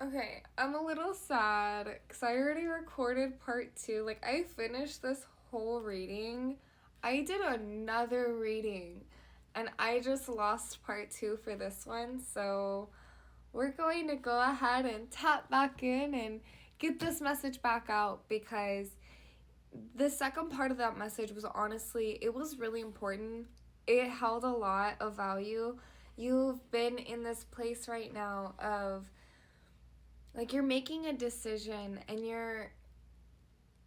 Okay, I'm a little sad because I already recorded part two. Like, I finished this whole reading. I did another reading, and I just lost part two for this one. So, we're going to go ahead and tap back in and get this message back out because the second part of that message was honestly, it was really important. It held a lot of value. You've been in this place right now of like you're making a decision and you're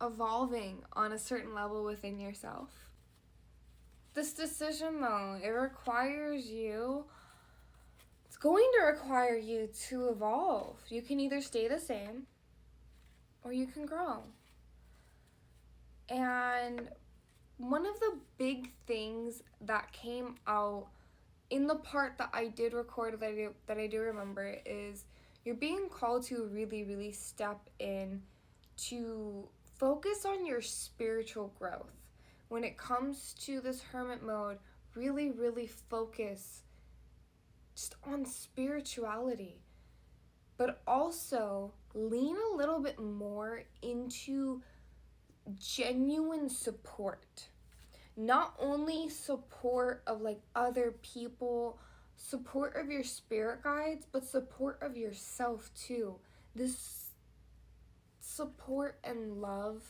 evolving on a certain level within yourself. This decision, though, it's going to require you to evolve. You can either stay the same or you can grow. And one of the big things that came out in the part that I did record that I do remember is you're being called to really, really step in to focus on your spiritual growth. When it comes to this hermit mode, really, really focus just on spirituality, but also lean a little bit more into genuine support. Not only support of like other people, support of your spirit guides, but support of yourself too. This support and love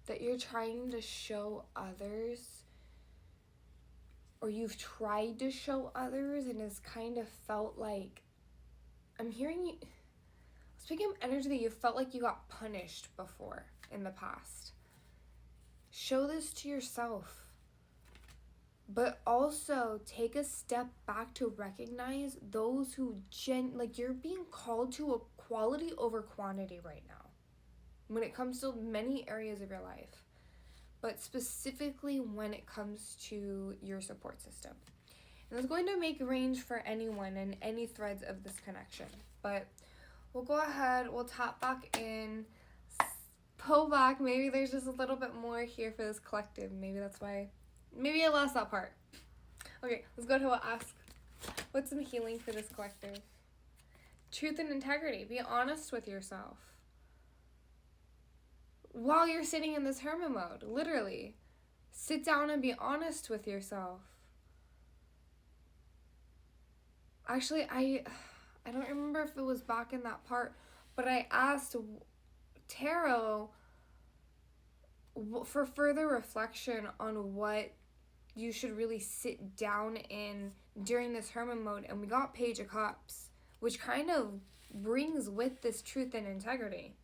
that you're trying to show others, or you've tried to show others and has kind of felt like, I'm hearing you speaking of energy that you felt like you got punished before in the past. Show this to yourself, but also take a step back to recognize those who like you're being called to a quality over quantity right now when it comes to many areas of your life, but specifically when it comes to your support system. And it's going to make range for anyone and any threads of this connection, but we'll go ahead, we'll tap back in, pull back. Maybe there's just a little bit more here for this collective. Maybe that's why, maybe I lost that part. Okay, let's go to what ask. What's some healing for this collective? Truth and integrity. Be honest with yourself. While you're sitting in this hermit mode, literally, sit down and be honest with yourself. Actually, I don't remember if it was back in that part, but I asked Tarot for further reflection on what you should really sit down in during this hermit mode, and we got Page of Cups, which kind of brings with this truth and integrity.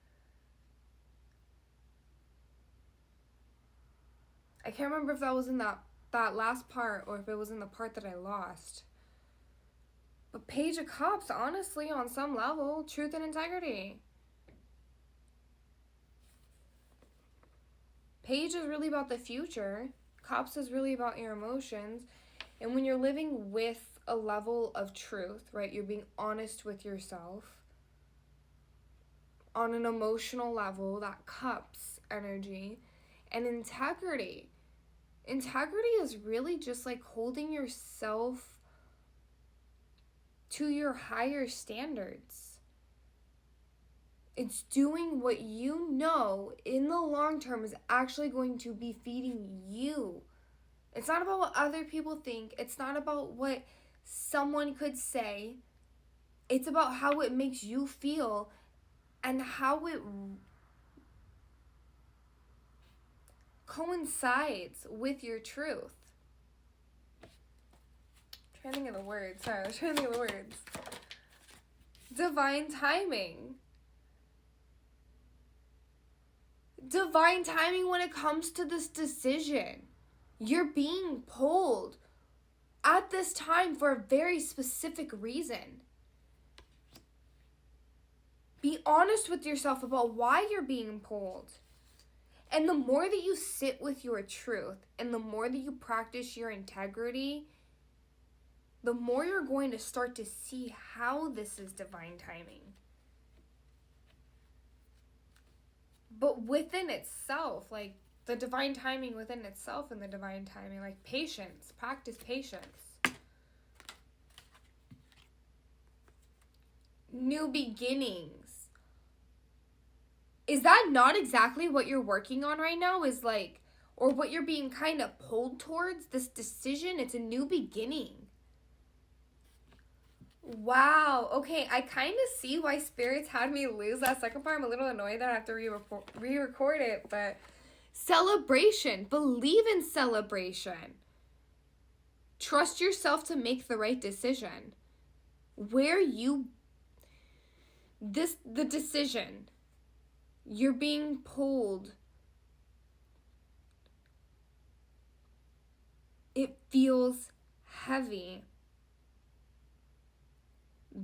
I can't remember if that was in that last part or if it was in the part that I lost. But Page of Cups, honestly, on some level, truth and integrity. Page is really about the future. Cups is really about your emotions. And when you're living with a level of truth, right, you're being honest with yourself on an emotional level, that Cups energy, and integrity. Integrity is really just like holding yourself to your higher standards. It's doing what you know in the long term is actually going to be feeding you. It's not about what other people think. It's not about what someone could say. It's about how it makes you feel and how it coincides with your truth. I'm trying to think of the words. Sorry, I was trying to think of the words. Divine timing. Divine timing when it comes to this decision. You're being pulled at this time for a very specific reason. Be honest with yourself about why you're being pulled. And the more that you sit with your truth and the more that you practice your integrity, the more you're going to start to see how this is divine timing. But within itself, like the divine timing within itself and the divine timing, like patience, practice patience. new beginnings. Is that not exactly what you're working on right now? Is like, or what you're being kind of pulled towards? This decision, it's a new beginning. Wow. Okay, I kind of see why spirits had me lose that second part. I'm a little annoyed that I have to re-record it, but celebration. Believe in celebration. Trust yourself to make the right decision. The decision. You're being pulled. It feels heavy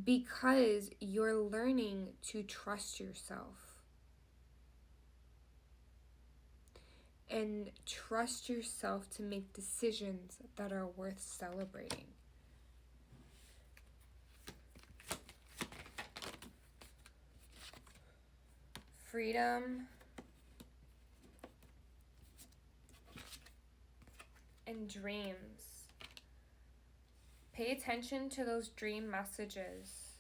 because you're learning to trust yourself. And trust yourself to make decisions that are worth celebrating. Freedom and dreams. Pay attention to those dream messages.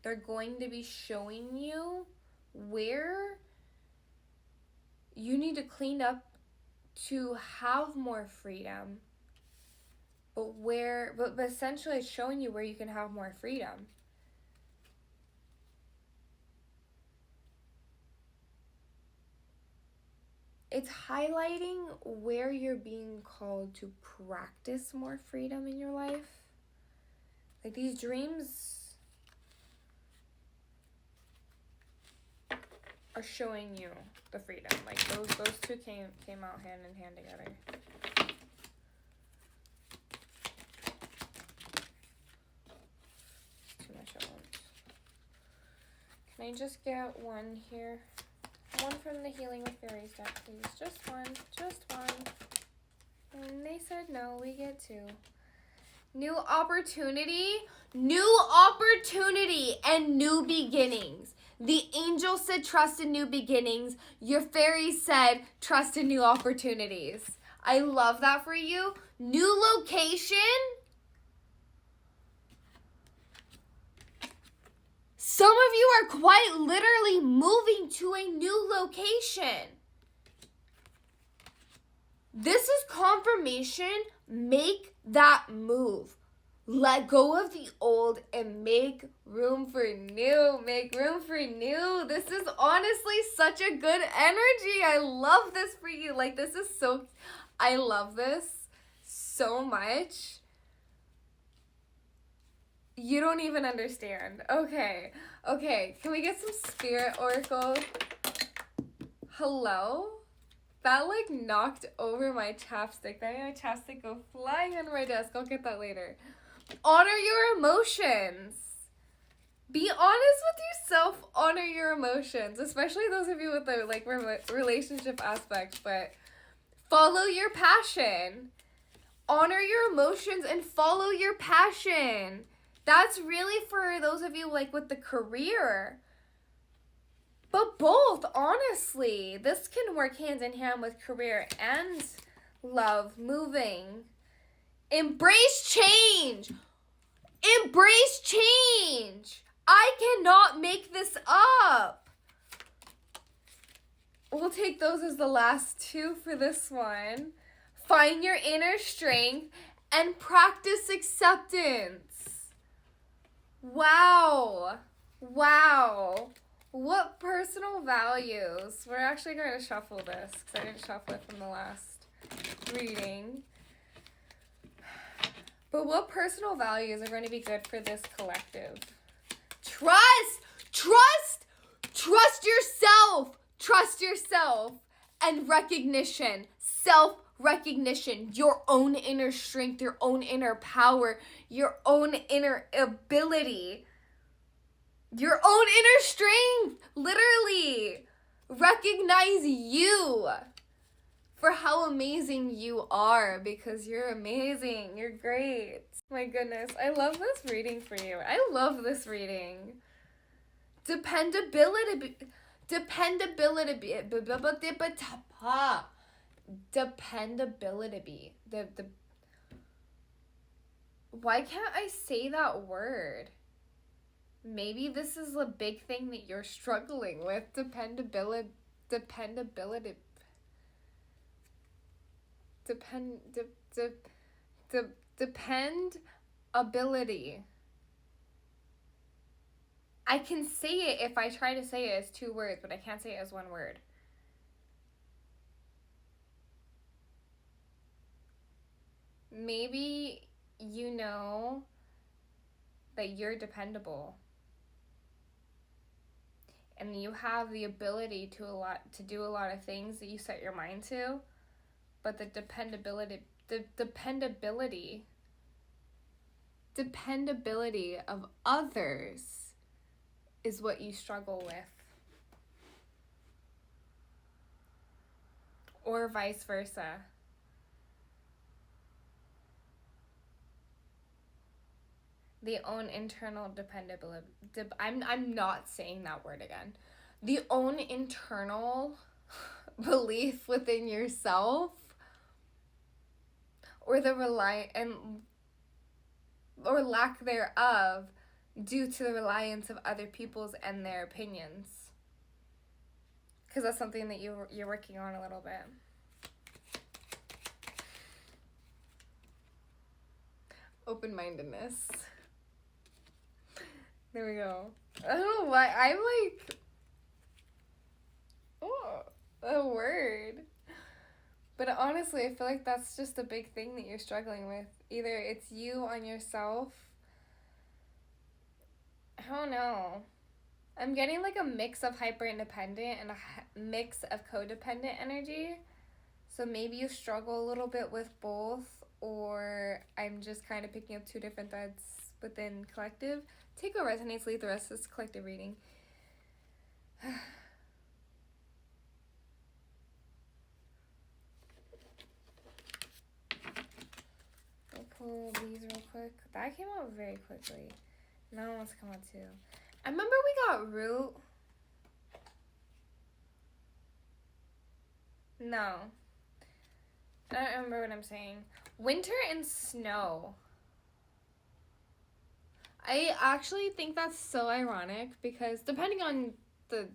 They're going to be showing you where you need to clean up to have more freedom. But essentially it's showing you where you can have more freedom. It's highlighting where you're being called to practice more freedom in your life. Like these dreams are showing you the freedom. Like those two came out hand in hand together. Too much at once. Can I just get one here? One from the Healing with Fairies deck, please. Just one. And they said no, we get two. New opportunity and new beginnings. The angel said trust in new beginnings. Your fairies said trust in new opportunities. I love that for you. New location. Some of you are quite literally moving to a new location. This is confirmation. Make that move. Let go of the old and make room for new. Make room for new. This is honestly such a good energy. I love this for you. Like, this is so... I love this so much. You don't even understand. Okay. Can we get some spirit oracle? Hello? That like knocked over my chapstick. That made my chapstick go flying under my desk. I'll get that later. Honor your emotions. Be honest with yourself. Honor your emotions. Especially those of you with the like relationship aspect. But follow your passion. Honor your emotions and follow your passion. That's really for those of you like with the career. But both, honestly. This can work hand in hand with career and love, moving. Embrace change. Embrace change. I cannot make this up. We'll take those as the last two for this one. Find your inner strength and practice acceptance. Wow. What personal values? We're actually going to shuffle this because I didn't shuffle it from the last reading. But what personal values are going to be good for this collective? Trust yourself. Trust yourself. And recognition. Self-recognition. Your own inner strength, your own inner power, your own inner ability. Your own inner strength. Literally. Recognize you for how amazing you are, because you're amazing. You're great. My goodness. I love this reading for you. I love this reading. Dependability. Why can't I say that word? Maybe this is a big thing that you're struggling with. Dependability. Depend, dependability. I can say it if I try to say it as 2 words, but I can't say it as 1 word. Maybe you know that you're dependable. And you have the ability to do a lot of things that you set your mind to, but the dependability of others is what you struggle with. Or vice versa. The own internal dependability. I'm not saying that word again. The own internal belief within yourself, or the or lack thereof, due to the reliance of other people's and their opinions. Because that's something that you're working on a little bit. Open-mindedness. There we go. I don't know why. I'm like... Oh, a word. But honestly, I feel like that's just a big thing that you're struggling with. Either it's you on yourself. I don't know. I'm getting like a mix of hyper-independent and a mix of codependent energy. So maybe you struggle a little bit with both, or I'm just kind of picking up 2 different threads within collective. Take what resonates, leave the rest. Is collective reading. I'll pull these real quick. That came out very quickly. Now it wants to come out too. I remember we got root. No. I don't remember what I'm saying. Winter and snow. I actually think that's so ironic because depending on the,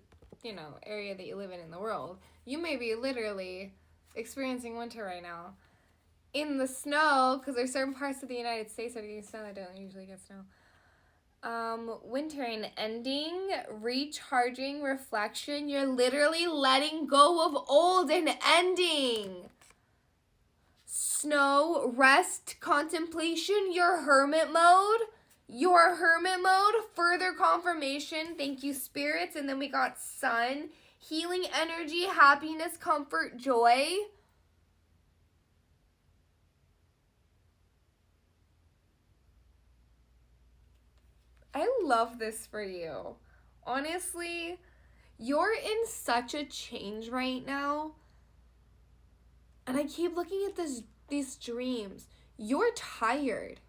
area that you live in the world, you may be literally experiencing winter right now. In the snow, because there's certain parts of the United States that are getting snow that don't usually get snow. Winter and ending, recharging, reflection. You're literally letting go of old and ending. Snow, rest, contemplation, your hermit mode. Your hermit mode, further confirmation. Thank you, spirits. And then we got sun, healing energy, happiness, comfort, joy. I love this for you. Honestly, you're in such a change right now. And I keep looking at these dreams. You're tired.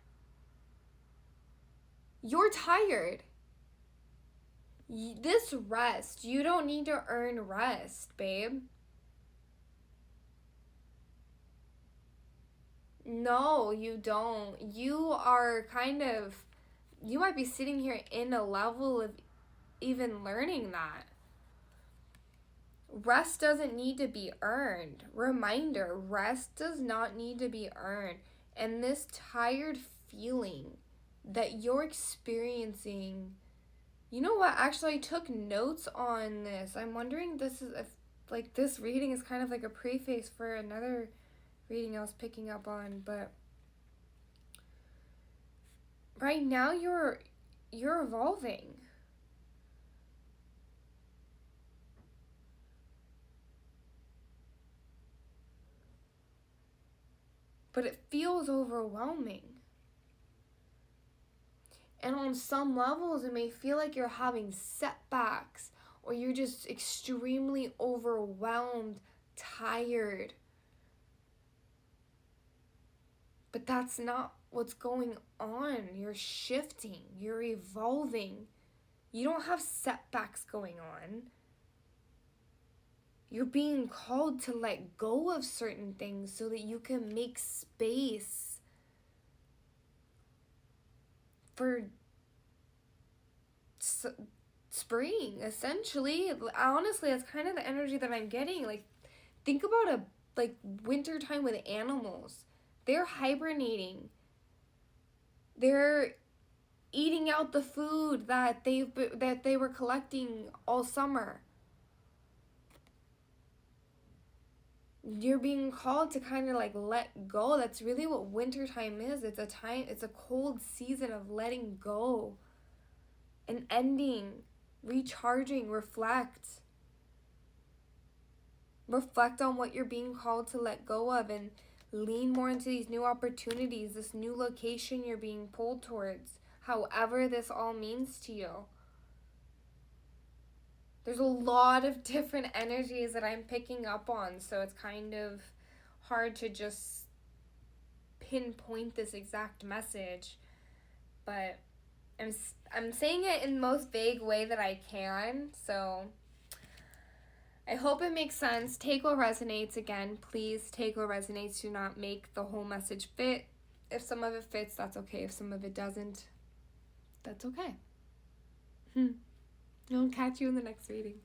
You're tired. This rest, you don't need to earn rest, babe. No, you don't. You might be sitting here in a level of even learning that. Rest doesn't need to be earned. Reminder, rest does not need to be earned. And this tired feeling that you're experiencing, you know what? Actually, I took notes on this. I'm wondering this reading is kind of like a preface for another reading I was picking up on, but right now you're evolving. But it feels overwhelming. And on some levels, it may feel like you're having setbacks or you're just extremely overwhelmed, tired. But that's not what's going on. You're shifting, you're evolving. You don't have setbacks going on. You're being called to let go of certain things so that you can make space for spring, essentially. Honestly, that's kind of the energy that I'm getting. Like, think about a like winter time with animals. They're hibernating. They're eating out the food that they were collecting all summer. You're being called to kind of like let go. That's really what wintertime is. It's a cold season of letting go and ending, recharging, reflect. Reflect on what you're being called to let go of and lean more into these new opportunities, this new location you're being pulled towards, however this all means to you. There's a lot of different energies that I'm picking up on, so it's kind of hard to just pinpoint this exact message, but I'm saying it in the most vague way that I can, so I hope it makes sense. Take what resonates. Again, please take what resonates. Do not make the whole message fit. If some of it fits, that's okay. If some of it doesn't, that's okay. I'll catch you in the next reading.